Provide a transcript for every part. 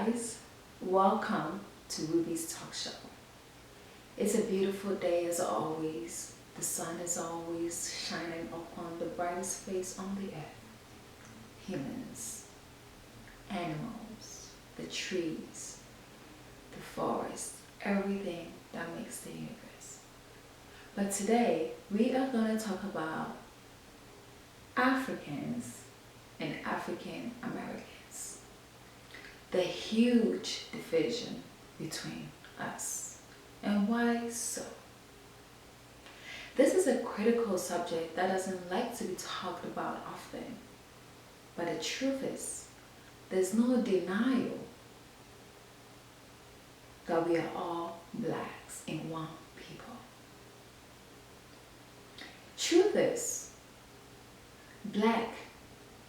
guys, welcome to Ruby's Talk Show. It's a beautiful day as always. The sun is always shining upon the brightest face on the earth. Humans, animals, the trees, the forest, everything that makes the universe. But today we are going to talk about Africans and African Americans. The huge division between us. And why so? This is a critical subject that doesn't like to be talked about often. But the truth is, there's no denial that we are all blacks in one people. Truth is, black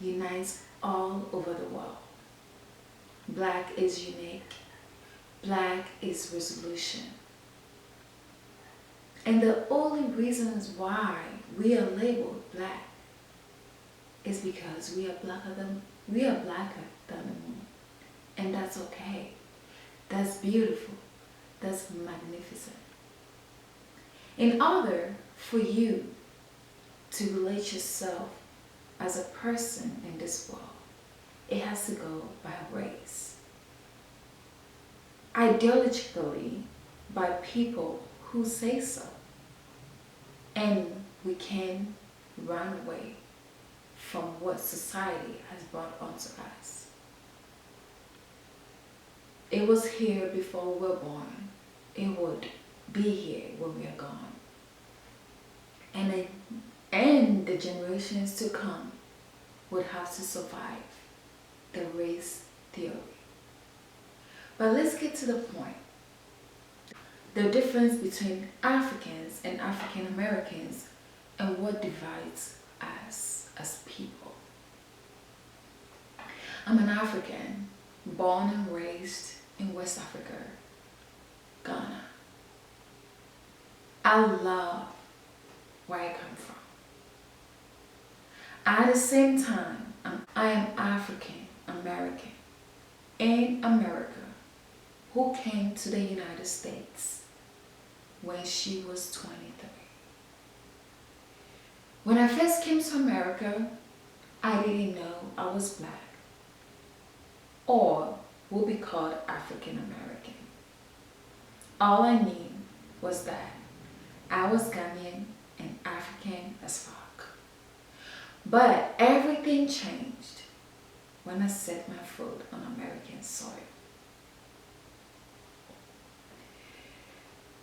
unites all over the world. Black is unique. Black is resolution. And the only reasons why we are labeled black is because we are blacker than the moon. And that's okay. That's beautiful. That's magnificent. In order for you to relate yourself as a person in this world, it has to go by race. Ideologically, by people who say so. And we can run away from what society has brought onto us. It was here before we were born. It would be here when we are gone. And the generations to come would have to survive the race theory. But let's get to the point. The difference between Africans and African Americans and what divides us as people. I'm an African, born and raised in West Africa, Ghana. I love where I come from. At the same time, I am African American in America who came to the United States when she was 23. When I first came to America, I didn't know I was black or would be called African American. All I knew was that I was Ghanaian and African as fuck. But everything changed when I set my foot on American soil.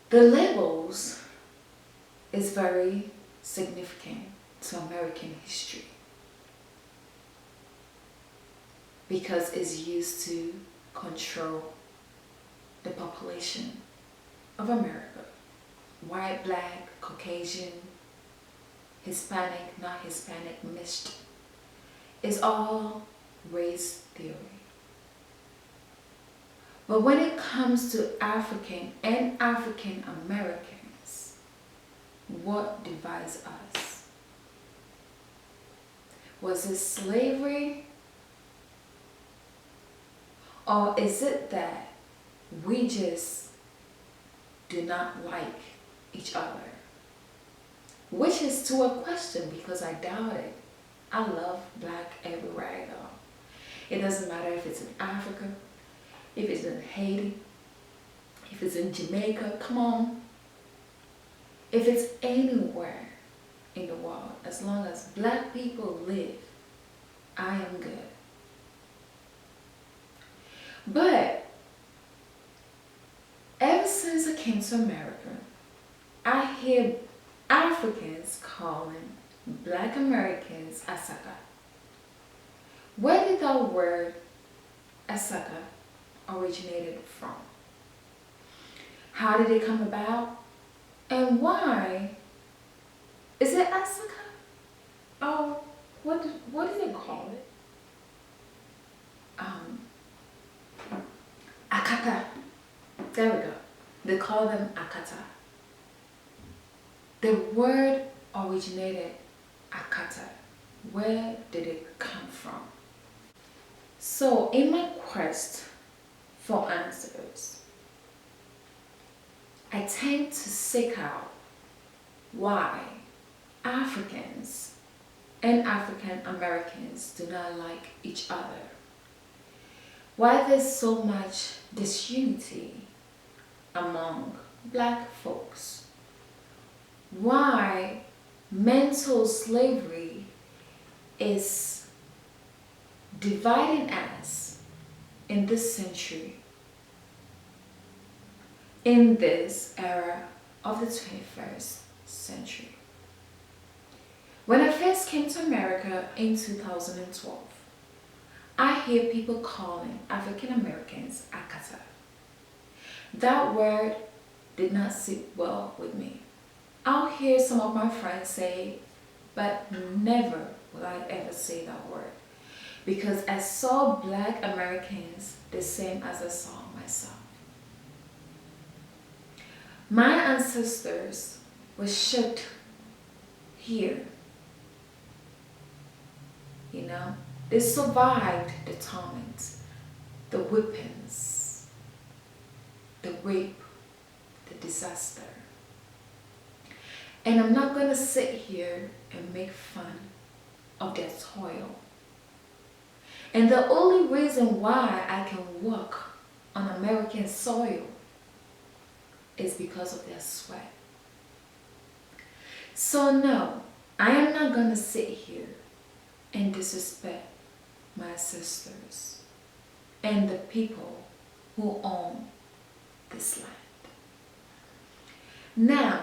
The labels is very significant to American history because it's used to control the population of America. White, black, Caucasian, Hispanic, not Hispanic, mixed. It's all race theory. But when it comes to African and African Americans, what divides us? Was it slavery? Or is it that we just do not like each other? Which is to a question because I doubt it. I love black everywhere I go. It doesn't matter if it's in Africa, if it's in Haiti, if it's in Jamaica, come on. If it's anywhere in the world, as long as black people live, I am good. But ever since I came to America, I hear Africans calling black Americans Asaka. Where did that word Asaka originated from? How did it come about? And why is it Asaka? Oh, what did they call it? Akata. There we go. They call them Akata. The word originated Akata. Where did it come from? So in my quest for answers. I tend to seek out why Africans and African Americans do not like each other. Why there's so much disunity among black folks. Why mental slavery is dividing us in this century, in this era of the 21st century. When I first came to America in 2012, I hear people calling African Americans Akata. That word did not sit well with me. I'll hear some of my friends say, but never will I ever say that word, because I saw black Americans the same as I saw myself. My ancestors were shipped here. You know, they survived the torment, the whippings, the rape, the disaster. And I'm not going to sit here and make fun of their toil. And the only reason why I can walk on American soil is because of their sweat. So no, I am not going to sit here and disrespect my sisters and the people who own this land. Now,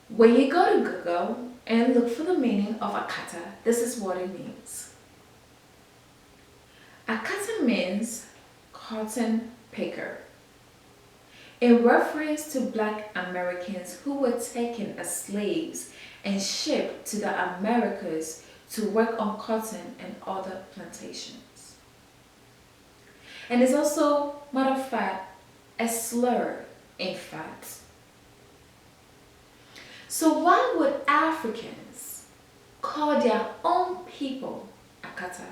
when you go to Google and look for the meaning of Akata, this is what it means. Akata means cotton picker, in reference to black Americans who were taken as slaves and shipped to the Americas to work on cotton and other plantations. And it's also, matter of fact, a slur, in fact. So why would Africans call their own people Akata?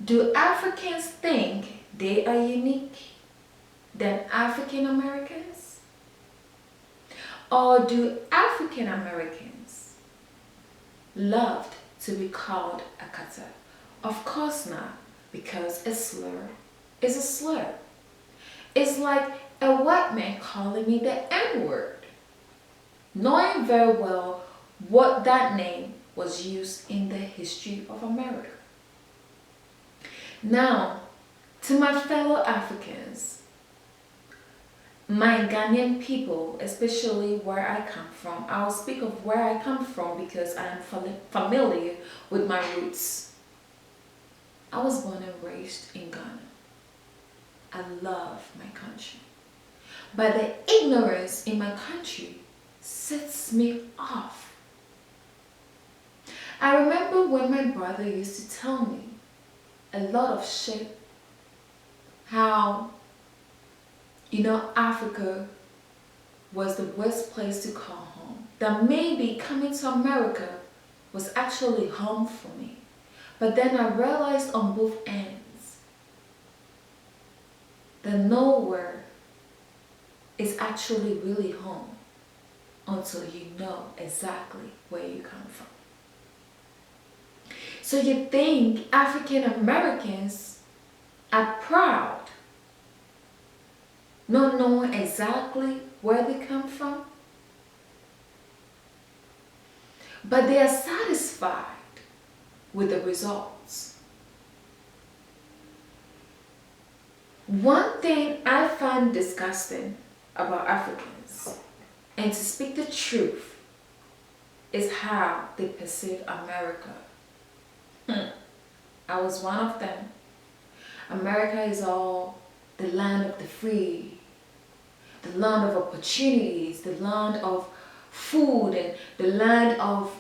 Do Africans think they are unique than African Americans? Or do African Americans love to be called Akata? Of course not, because a slur is a slur. It's like a white man calling me the N-word, knowing very well what that name was used in the history of America. Now, to my fellow Africans, my Ghanaian people, especially where I come from, I'll speak of where I come from because I am familiar with my roots. I was born and raised in Ghana. I love my country. But the ignorance in my country sets me off. I remember when my brother used to tell me a lot of shit, how, you know, Africa was the worst place to call home. That maybe coming to America was actually home for me. But then I realized on both ends that nowhere is actually really home until you know exactly where you come from. So you think African Americans are proud, not knowing exactly where they come from? But they are satisfied with the results. One thing I find disgusting about Africans, and to speak the truth, is how they perceive America. I was one of them. America is all the land of the free, the land of opportunities, the land of food, and the land of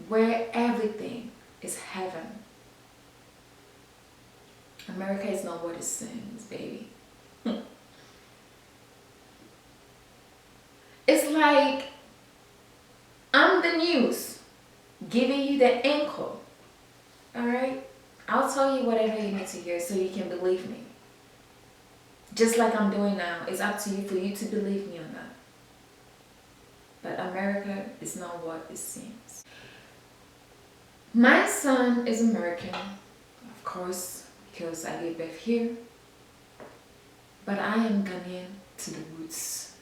where everything is heaven. America is not what it seems, baby. It's like I'm the news giving you the anchor. Alright? I'll tell you whatever you need to hear so you can believe me. Just like I'm doing now. It's up to you for you to believe me or not. But America is not what it seems. My son is American, of course, because I gave birth here. But I am Ghanaian to the roots.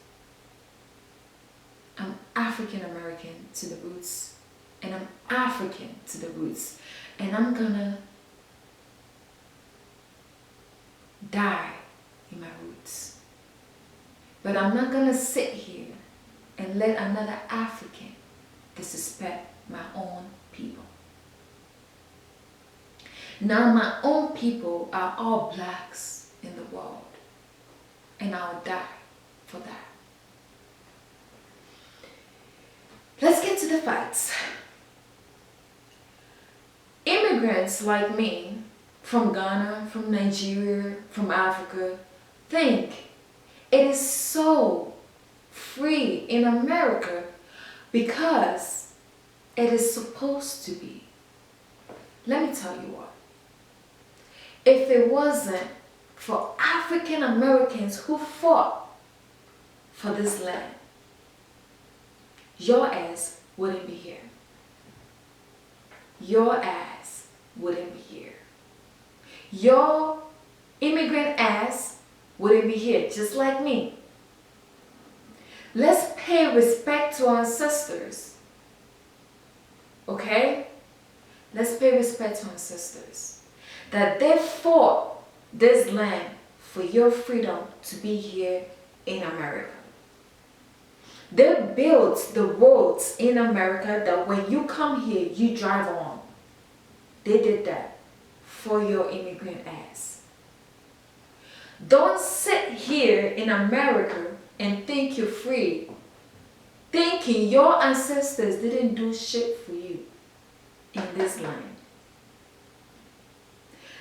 I'm African American to the roots. And I'm African to the roots. And I'm gonna die in my roots. But I'm not gonna sit here and let another African disrespect my own people. Now my own people are all blacks in the world. And I'll die for that. Let's get to the facts. Immigrants like me, from Ghana, from Nigeria, from Africa, think it is so free in America because it is supposed to be. Let me tell you what. If it wasn't for African Americans who fought for this land, your ass wouldn't be here. Your ass wouldn't be here. Your immigrant ass wouldn't be here, just like me. Let's pay respect to our ancestors. Okay? Let's pay respect to our ancestors. That they fought this land for your freedom to be here in America. They built the roads in America that when you come here, you drive on. They did that for your immigrant ass. Don't sit here in America and think you're free, thinking your ancestors didn't do shit for you in this land.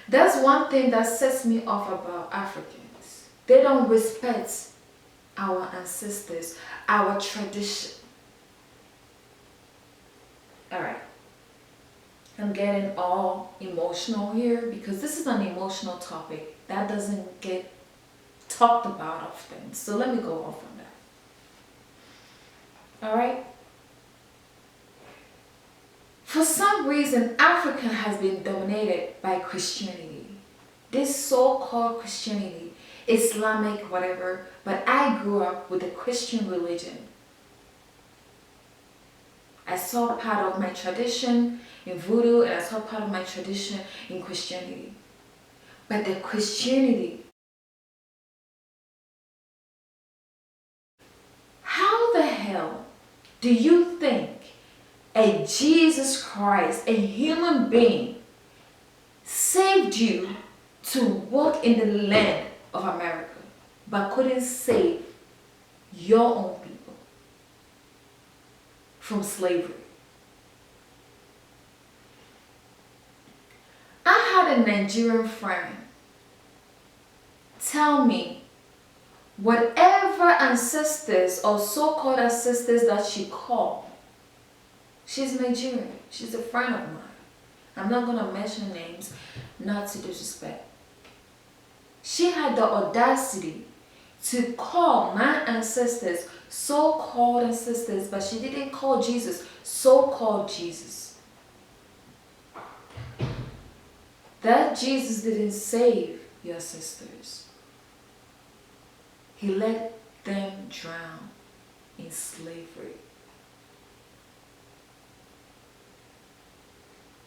That's one thing that sets me off about Africans. They don't respect our ancestors, our tradition. Alright. I'm getting all emotional here because this is an emotional topic that doesn't get talked about often. So let me go off on that. Alright? For some reason, Africa has been dominated by Christianity. This so-called Christianity, Islamic, whatever, but I grew up with a Christian religion. I saw part of my tradition in voodoo and I saw part of my tradition in Christianity. But the Christianity, how the hell do you think a Jesus Christ, a human being, saved you to walk in the land of America, but couldn't save your own people from slavery? I had a Nigerian friend tell me whatever ancestors or so-called ancestors that she called, she's Nigerian. She's a friend of mine. I'm not going to mention names, not to disrespect. She had the audacity to call my ancestors so-called ancestors, but she didn't call Jesus so-called Jesus. That Jesus didn't save your sisters. He let them drown in slavery.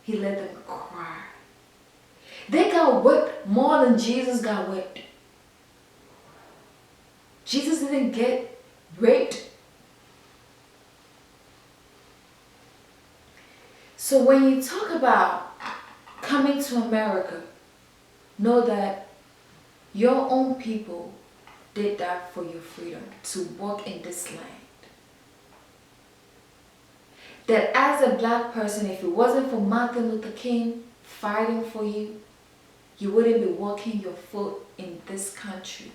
He let them cry. They got whipped more than Jesus got whipped. Jesus didn't get raped. So when you talk about coming to America, know that your own people did that for your freedom to walk in this land. That as a black person, if it wasn't for Martin Luther King fighting for you, you wouldn't be walking your foot in this country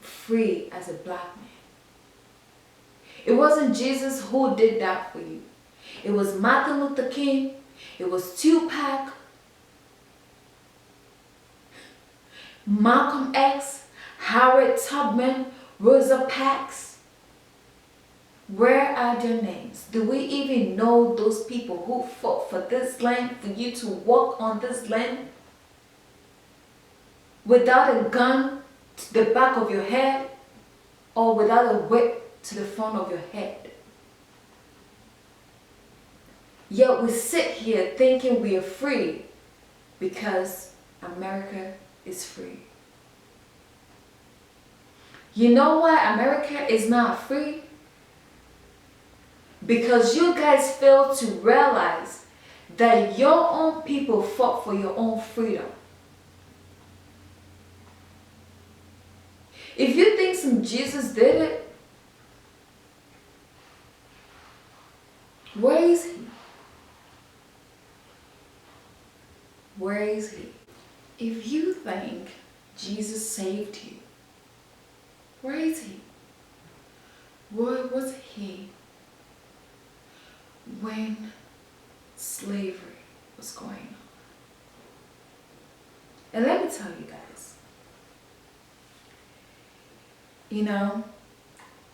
free as a black man. It wasn't Jesus who did that for you. It was Martin Luther King. It was Tupac. Malcolm X, Howard Tubman, Rosa Parks. Where are their names? Do we even know those people who fought for this land, for you to walk on this land without a gun to the back of your head or without a whip to the front of your head? Yet we sit here thinking we are free because America is free. You know why America is not free? Because you guys fail to realize that your own people fought for your own freedom. If you think some Jesus did it, where is he? Where is he? If you think Jesus saved you, where is he? Where was he when slavery was going on? And let me tell you guys,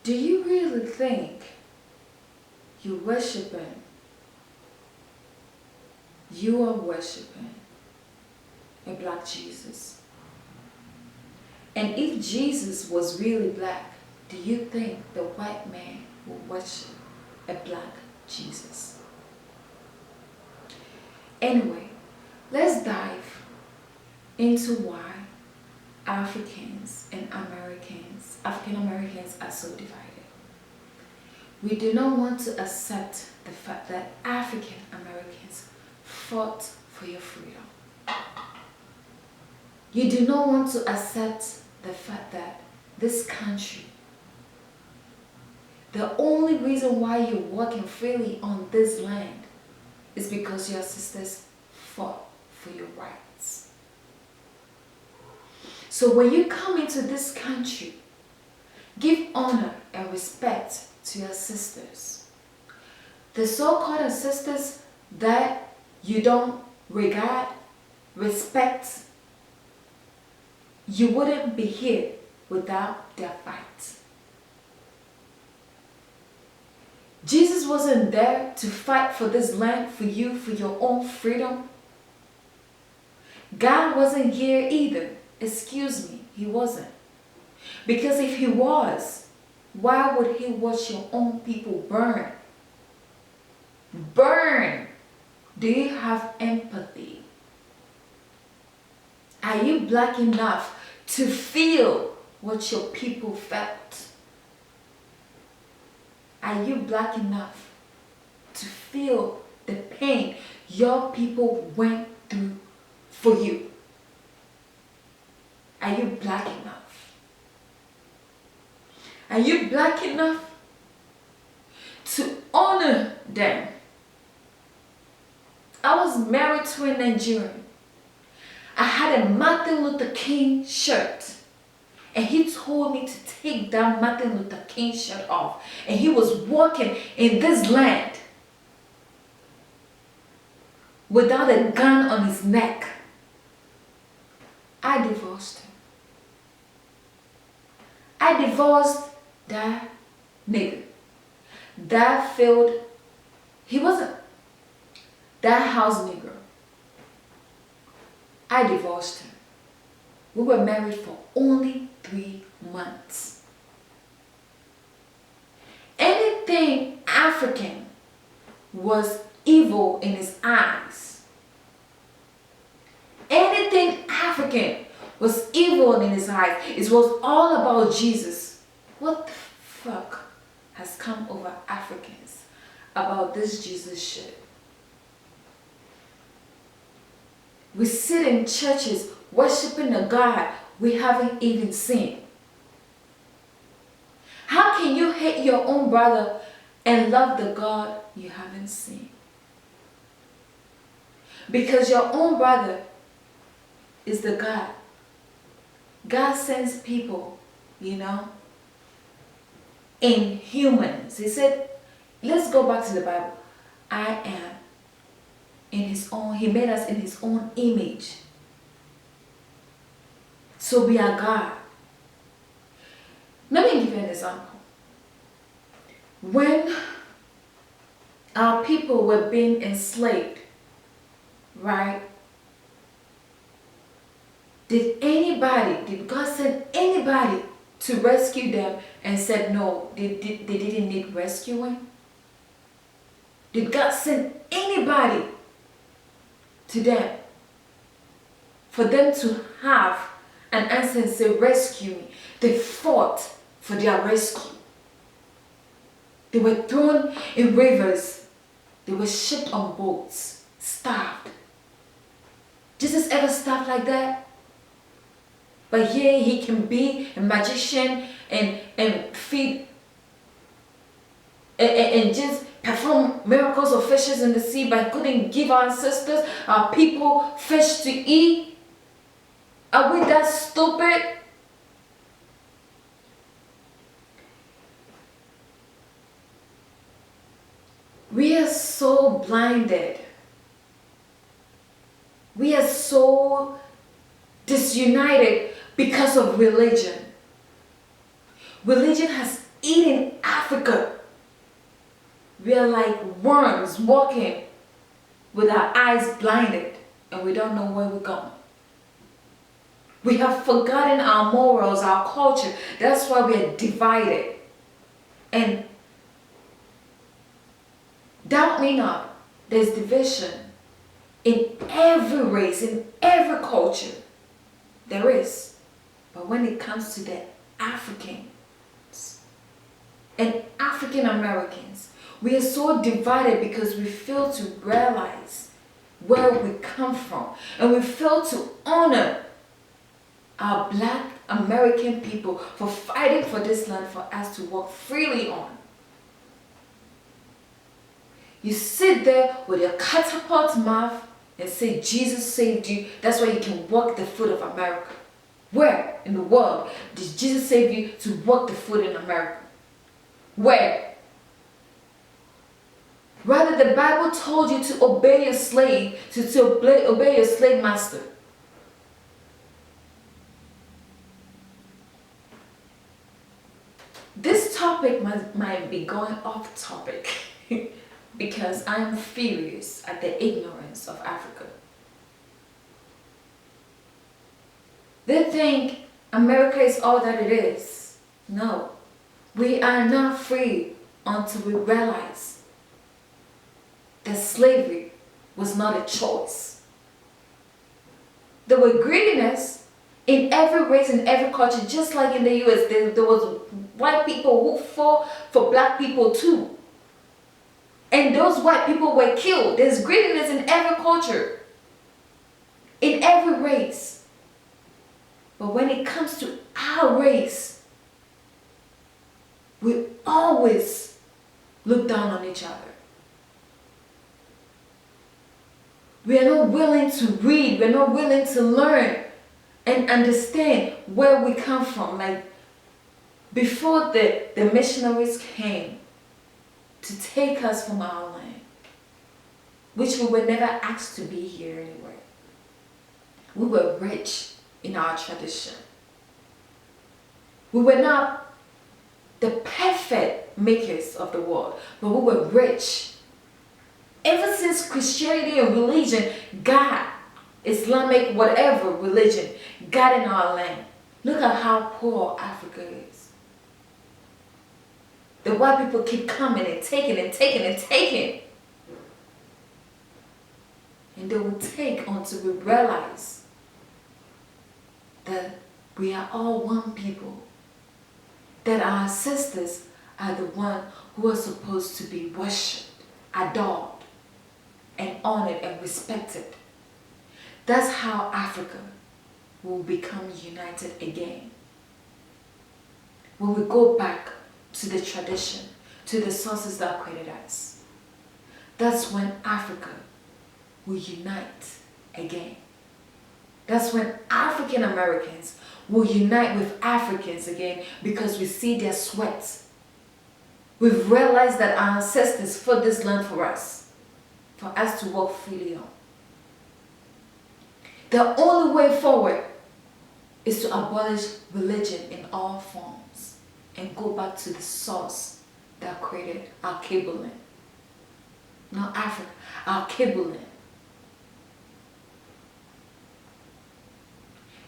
do you really think you are worshiping a black Jesus? And if Jesus was really black, do you think the white man will worship a black Jesus? Anyway, let's dive into why Africans and African Americans are so divided. We do not want to accept the fact that African Americans fought for your freedom. You do not want to accept the fact that this country, the only reason why you're walking freely on this land is because your sisters fought for your rights. So when you come into this country, give honor and respect to your sisters. The so-called ancestors that you don't regard, respect, you wouldn't be here without their fight. Jesus wasn't there to fight for this land for you, for your own freedom. God wasn't here either. Excuse me, he wasn't. Because if he was, why would he watch your own people burn? Burn! Do you have empathy? Are you black enough to feel what your people felt? Are you black enough to feel the pain your people went through for you? Are you black enough? Are you black enough to honor them? I was married to a Nigerian. I had a Martin Luther King shirt. And he told me to take that Martin Luther King shirt off. And he was walking in this land without a gun on his neck. I divorced him. I divorced that nigga. That failed. He wasn't. That house nigga. I divorced him. We were married for only 3 months. Anything African was evil in his eyes. Anything African was evil in his eyes. It was all about Jesus. What the fuck has come over Africans about this Jesus shit? We sit in churches worshiping a God we haven't even seen. How can you hate your own brother and love the God you haven't seen? Because your own brother is the God. God sends people, in humans. He said, let's go back to the Bible. I am in his own, he made us in his own image. So we are God. Let me give you an example. When our people were being enslaved, right? Did God send anybody to rescue them and said no, they didn't need rescuing? Did God send anybody to them for them to have an answer and say, rescue me? They fought for their rescue. They were thrown in rivers. They were shipped on boats, starved. Jesus ever starved like that? But here he can be a magician and feed and just perform miracles of fishes in the sea, but couldn't give our ancestors, our people, fish to eat. Are we that stupid? We are so blinded. We are so disunited because of religion. Religion has eaten Africa. We are like worms walking with our eyes blinded and we don't know where we're going. We have forgotten our morals, our culture. That's why we are divided. And doubt me not, there's division in every race, in every culture. There is. But when it comes to the Africans and African Americans, we are so divided because we fail to realize where we come from. And we fail to honor our Black American people for fighting for this land for us to walk freely on. You sit there with your catapult mouth and say Jesus saved you. That's why you can walk the foot of America. Where in the world did Jesus save you to walk the foot in America? Where? Rather, the Bible told you to obey your slave, to obey your slave master. This topic might be going off topic because I'm furious at the ignorance of Africa. They think America is all that it is. No, we are not free until we realize that slavery was not a choice. There were greediness in every race, in every culture, just like in the US. There was white people who fought for black people too. And those white people were killed. There's greediness in every culture, in every race. But when it comes to our race, we always look down on each other. We are not willing to read. We're not willing to learn and understand where we come from. Like before the missionaries came to take us from our land, which we were never asked to be here anyway. We were rich in our tradition. We were not the perfect makers of the world, but we were rich. Ever since Christianity and religion, God, Islamic, whatever religion, got in our land. Look at how poor Africa is. The white people keep coming and taking and taking and taking. And they will take until we realize that we are all one people. That our ancestors are the ones who are supposed to be worshipped, adored, and honored and respected. That's how Africa will become united again. When we go back to the tradition, to the sources that created us. That's when Africa will unite again. That's when African Americans will unite with Africans again because we see their sweat. We've realized that our ancestors fought this land for us to walk freely on. The only way forward is to abolish religion in all forms and go back to the source that created our Kibbulim. Not Africa, our Kibbulim.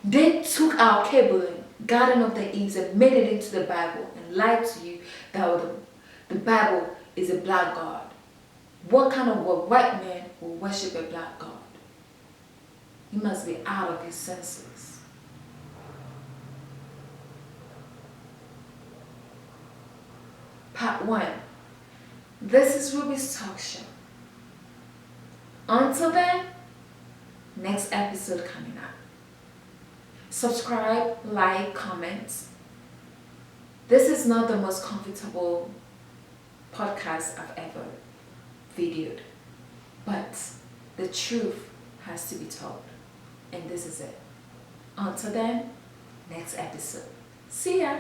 They took our Kibbulim, Garden of the East, and made it into the Bible and lied to you that the Bible is a black God. What kind of a white man will worship a black God? You must be out of your senses. Part 1. This is Ruby's Talk Show. Until then, next episode coming up. Subscribe, like, comment. This is not the most comfortable podcast I've ever videoed, but the truth has to be told, and this is it. Until then, next episode. See ya.